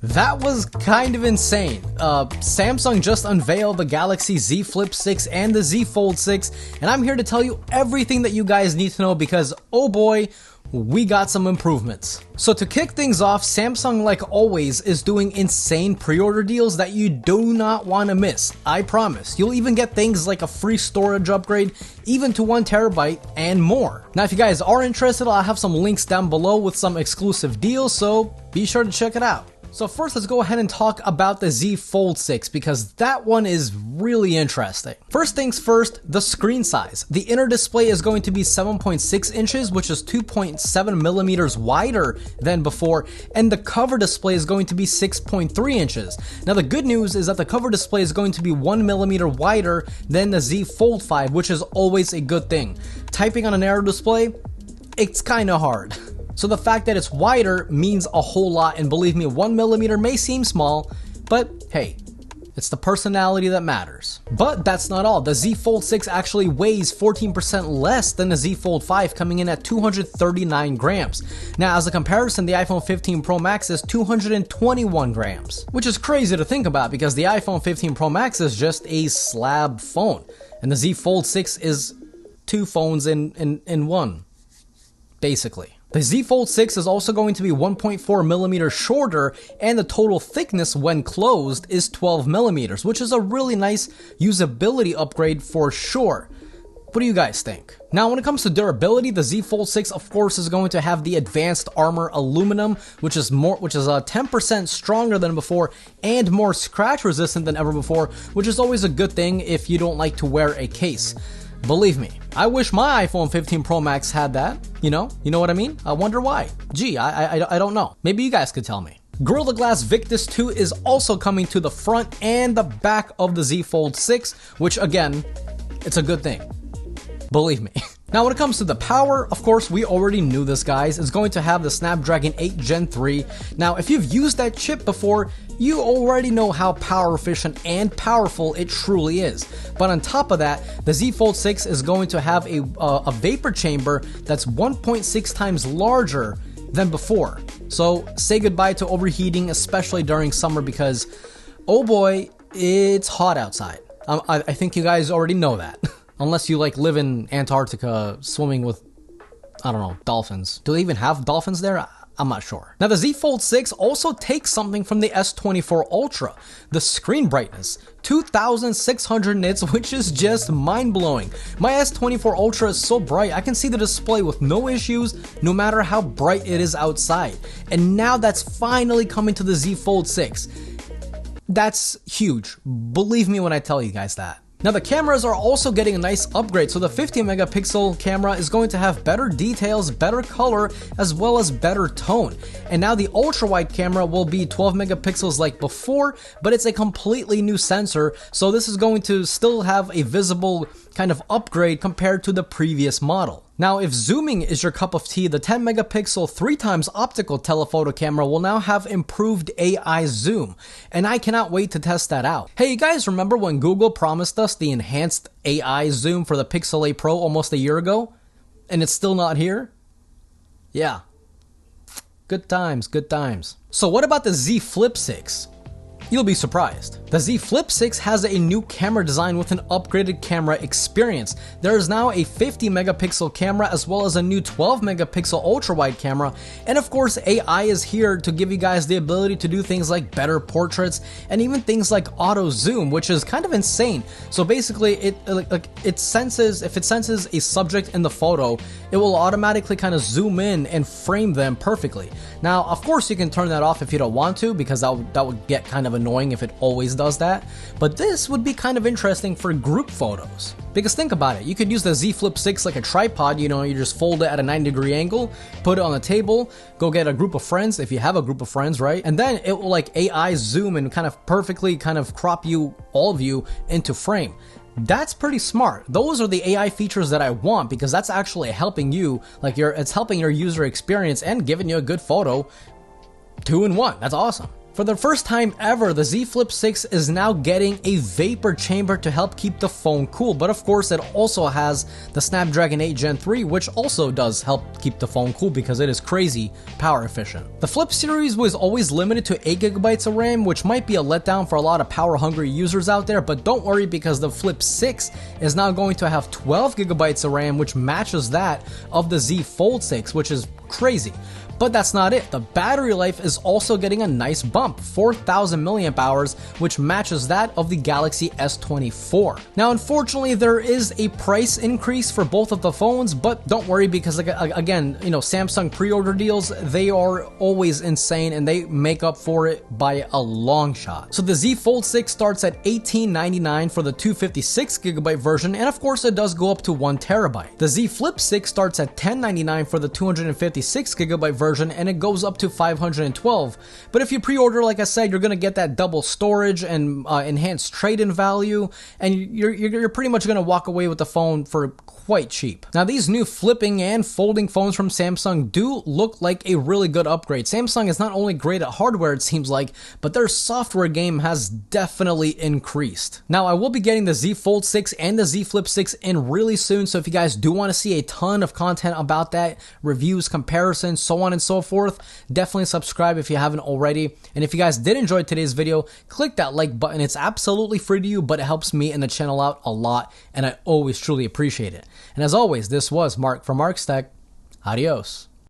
That was kind of insane. Samsung just unveiled the Galaxy Z Flip 6 and the Z Fold 6, and I'm here to tell you everything that you guys need to know because, oh boy, we got some improvements. So to kick things off, Samsung, like always, is doing insane pre-order deals that you do not want to miss. I promise. You'll even get things like a free storage upgrade, even to 1 terabyte and more. Now, if you guys are interested, I'll have some links down below with some exclusive deals, so be sure to check it out. So first, let's go ahead and talk about the Z Fold 6 because that one is really interesting. First things first, the screen size. The inner display is going to be 7.6 inches, which is 2.7 millimeters wider than before, and the cover display is going to be 6.3 inches. Now the good news is that the cover display is going to be 1 millimeter wider than the Z Fold 5, which is always a good thing. Typing on a narrow display, it's kind of hard. So the fact that it's wider means a whole lot, and believe me, 1 millimeter may seem small, but hey, it's the personality that matters. But that's not all. The Z Fold 6 actually weighs 14% less than the Z Fold 5, coming in at 239 grams. Now, as a comparison, the iPhone 15 Pro Max is 221 grams, which is crazy to think about because the iPhone 15 Pro Max is just a slab phone, and the Z Fold 6 is 2 phones in one, basically. The Z Fold 6 is also going to be 1.4 millimeters shorter, and the total thickness when closed is 12 millimeters, which is a really nice usability upgrade for sure. What do you guys think? Now, when it comes to durability, the Z Fold 6, of course, is going to have the advanced armor aluminum, which is 10% stronger than before and more scratch resistant than ever before, which is always a good thing if you don't like to wear a case. Believe me, I wish my iPhone 15 Pro Max had that, you know what I mean? I wonder why. Gee, I don't know. Maybe you guys could tell me. Gorilla Glass Victus 2 is also coming to the front and the back of the Z Fold 6, which again, it's a good thing. Believe me. Now, when it comes to the power, of course, we already knew this, guys. It's going to have the Snapdragon 8 Gen 3. Now, if you've used that chip before, you already know how power efficient and powerful it truly is. But on top of that, the Z Fold 6 is going to have a vapor chamber that's 1.6 times larger than before. So say goodbye to overheating, especially during summer, because, oh boy, it's hot outside. I think you guys already know that. Unless you live in Antarctica swimming with, I don't know, dolphins. Do they even have dolphins there? I'm not sure. Now, the Z Fold 6 also takes something from the S24 Ultra, the screen brightness, 2600 nits, which is just mind-blowing. My S24 Ultra is so bright, I can see the display with no issues, no matter how bright it is outside. And now that's finally coming to the Z Fold 6. That's huge. Believe me when I tell you guys that. Now, the cameras are also getting a nice upgrade, so the 50 megapixel camera is going to have better details, better color, as well as better tone. And now the ultra-wide camera will be 12 megapixels like before, but it's a completely new sensor, so this is going to still have a visible kind of upgrade compared to the previous model. Now, if zooming is your cup of tea, the 10 megapixel 3x optical telephoto camera will now have improved AI zoom, and I cannot wait to test that out. Hey, you guys remember when Google promised us the enhanced AI zoom for the Pixel 8 Pro almost a year ago? And it's still not here? Yeah. Good times, good times. So what about the Z Flip 6? You'll be surprised. The Z Flip 6 has a new camera design with an upgraded camera experience. There is now a 50 megapixel camera as well as a new 12 megapixel ultra-wide camera, and of course AI is here to give you guys the ability to do things like better portraits and even things like auto zoom, which is kind of insane. So basically it senses, if it senses a subject in the photo, it will automatically kind of zoom in and frame them perfectly. Now, of course you can turn that off if you don't want to, because that would get kind of annoying if it always does that, but this would be kind of interesting for group photos. Because think about it, you could use the Z Flip 6 like a tripod, you just fold it at a 90-degree angle, put it on the table, go get a group of friends, if you have a group of friends, right? And then it will AI zoom and kind of perfectly kind of crop all of you into frame. That's pretty smart. Those are the AI features that I want, because that's actually helping you, it's helping your user experience and giving you a good photo 2 in 1. That's awesome. For the first time ever, the Z Flip 6 is now getting a vapor chamber to help keep the phone cool, but of course it also has the Snapdragon 8 Gen 3, which also does help keep the phone cool because it is crazy power efficient. The Flip series was always limited to 8GB of RAM, which might be a letdown for a lot of power hungry users out there, but don't worry because the Flip 6 is now going to have 12GB of RAM, which matches that of the Z Fold 6, which is crazy. But that's not it. The battery life is also getting a nice bump, 4,000 milliamp hours, which matches that of the Galaxy S24. Now, unfortunately, there is a price increase for both of the phones, but don't worry because, again, Samsung pre-order deals, they are always insane and they make up for it by a long shot. So the Z Fold 6 starts at $1899 for the 256GB version, and of course, it does go up to 1TB. The Z Flip 6 starts at $1099 for the 256GB version, and it goes up to 512. But if you pre-order, like I said, you're gonna get that double storage and enhanced trade-in value, and you're pretty much gonna walk away with the phone for quite cheap. Now, these new flipping and folding phones from Samsung do look like a really good upgrade. Samsung is not only great at hardware, it seems like, but their software game has definitely increased. Now, I will be getting the Z Fold 6 and the Z Flip 6 in really soon, so if you guys do want to see a ton of content about that, reviews, comparisons, so on and so forth, definitely subscribe if you haven't already. And if you guys did enjoy today's video, click that like button. It's absolutely free to you, but it helps me and the channel out a lot, and I always truly appreciate it. And as always, this was Mark from Mark's Tech. Adios.